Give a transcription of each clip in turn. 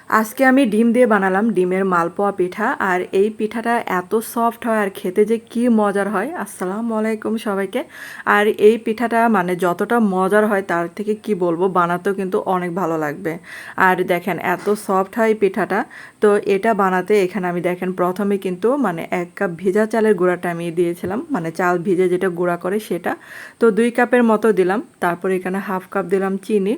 আজকে আমি ডিম দিয়ে বানালাম ডিমের মালপোয়া পিঠা। আর এই পিঠাটা এত সফট হয় আর খেতে যে কি মজার হয়। আসসালামু আলাইকুম সবাইকে। আর এই পিঠাটা মানে যতটা মজার হয় তার থেকে কি বলবো, বানাতেও কিন্তু অনেক ভালো লাগবে। আর দেখেন এত সফট হয় এই পিঠাটা। তো এটা বানাতে এখানে আমি দেখেন প্রথমে কিন্তু মানে 1 কাপ ভেজা চালের গুঁড়াটা আমি দিয়েছিলাম, মানে চাল ভিজে যেটা গুঁড়া করে সেটা। তো 2 কাপের মতো দিলাম। তারপর এখানে হাফ কাপ দিলাম চিনি।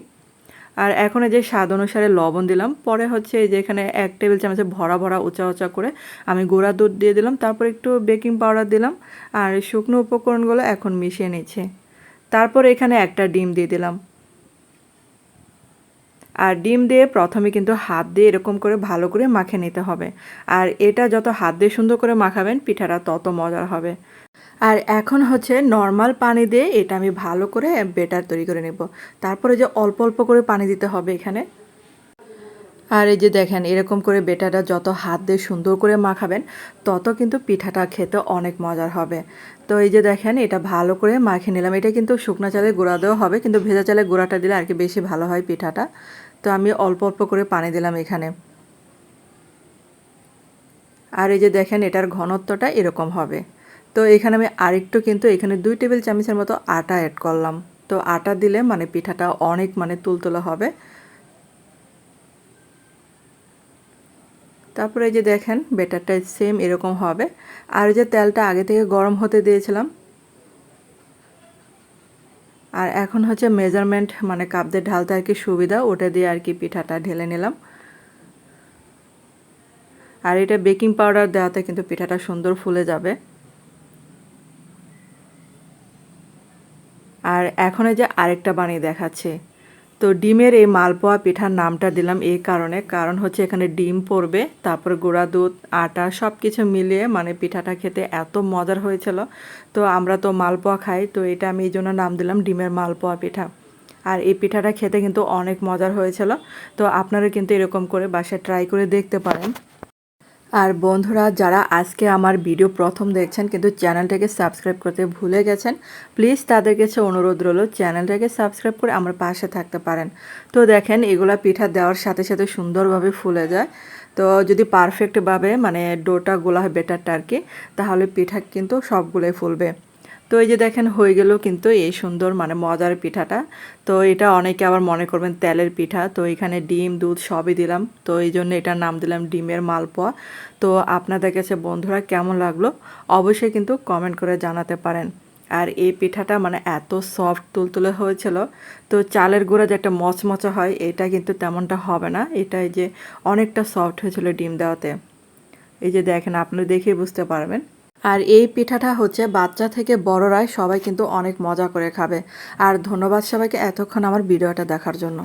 আর এখন এই যে স্বাদ অনুসারে লবণ দিলাম। পরে হচ্ছে এই যে এখানে 1 টেবিল চামচে ভরা ভরা উঁচা উঁচা করে আমি গুঁড়া দুধ দিয়ে দিলাম। তারপর একটু বেকিং পাউডার দিলাম। আর শুকনো উপকরণগুলো এখন মিশিয়ে নিচ্ছে। তারপর এখানে একটা ডিম দিয়ে দিলাম। আর ডিম দিয়ে প্রথমে কিন্তু হাত দিয়ে এরকম করে ভালো করে মাখিয়ে নিতে হবে। আর এটা যত হাত দিয়ে সুন্দর করে মাখাবেন পিঠাটা তত মজার হবে। আর এখন হচ্ছে নর্মাল পানি দিয়ে এটা আমি ভালো করে বেটার তৈরি করে নেব। তারপরে যে অল্প অল্প করে পানি দিতে হবে এখানে। আর এই যে দেখেন এরকম করে বেটাটা যত হাত দিয়ে সুন্দর করে মাখাবেন তত কিন্তু পিঠাটা খেতে অনেক মজার হবে। তো এই যে দেখেন এটা ভালো করে মাখিয়ে নিলাম। এটা কিন্তু শুকনো চালের গুঁড়া দেওয়া হবে, কিন্তু ভেজা চালের গুঁড়াটা দিলে আর কি বেশি ভালো হয় পিঠাটা। তো আমি অল্প অল্প করে পানি দিলাম এখানে। আর এই যে দেখেন এটার ঘনত্বটা এরকম হবে। তো এখানে আমি আরেকটু কিন্তু এখানে 2 টেবিল চামচের মতো আটা অ্যাড করলাম। তো আটা দিলে মানে পিঠাটা অনেক মানে তুলতুলে হবে। তারপরে এই যে দেখেন বেটারটা সেম এরকম হবে। আর যে তেলটা আগে থেকে গরম হতে দিয়েছিলাম। আর এখন হচ্ছে মেজারমেন্ট মানে কাপ দিয়ে ঢালতে আর কি সুবিধা, ওটা দিয়ে আর কি পিঠাটা ঢেলে নিলাম। আর এটা বেকিং পাউডার দেওয়াতে কিন্তু পিঠাটা সুন্দর ফুলে যাবে। আর এখন এই যে আরেকটা বানিয়ে দেখাচ্ছি। তো ডিমের এই মালপোয়া পিঠার নামটা দিলাম এই কারণে, কারণ হচ্ছে এখানে ডিম পড়বে, তারপরে গুঁড়া দুধ, আটা সব কিছু মিলিয়ে মানে পিঠাটা খেতে এত মজার হয়েছিল। তো আমরা তো মালপোয়া খাই, তো এটা আমি এই জন্য নাম দিলাম ডিমের মালপোয়া পিঠা। আর এই পিঠাটা খেতে কিন্তু অনেক মজার হয়েছিল। তো আপনারা কিন্তু এরকম করে বাসায় ট্রাই করে দেখতে পারেন। আর বন্ধুরা যারা আজকে আমার ভিডিও প্রথম দেখছেন কিন্তু চ্যানেলটাকে সাবস্ক্রাইব করতে ভুলে গেছেন, প্লিজ তাদের কাছে অনুরোধ রইল চ্যানেলটাকে সাবস্ক্রাইব করে আমার পাশে থাকতে পারেন। তো দেখেন এগুলা পিঠা দেওয়ার সাথে সাথে সুন্দরভাবে ফুলে যায়। তো যদি পারফেক্টভাবে মানে ডোটা গোলা হয় বেটারটা আর কি, তাহলে পিঠা কিন্তু সবগুলোই ফুলবে। তো এই যে দেখেন হয়ে গেল কিন্তু এই সুন্দর মানে মজার পিঠাটা। তো এটা অনেকে আবার মনে করবেন তেলের পিঠা, তো এখানে ডিম দুধ সবই দিলাম, তো এই জন্য এটার নাম দিলাম ডিমের মালপোয়া। তো আপনাদের কাছে বন্ধুরা কেমন লাগলো অবশ্যই কিন্তু কমেন্ট করে জানাতে পারেন। আর এই পিঠাটা মানে এত সফট তুলতুলে হয়েছিল। তো চালের গুঁড়া যে একটা মচমচা হয় এটা কিন্তু তেমনটা হবে না, এটা এই যে অনেকটা সফট হয়েছিল ডিম দেওয়াতে। এই যে দেখেন আপনারা দেখেই বুঝতে পারবেন। আর এই পিঠাটা হচ্ছে বাচ্চা থেকে বড়রাই সবাই কিন্তু অনেক মজা করে খাবে। আর ধন্যবাদ সবাইকে এতক্ষণ আমার ভিডিওটা দেখার জন্য।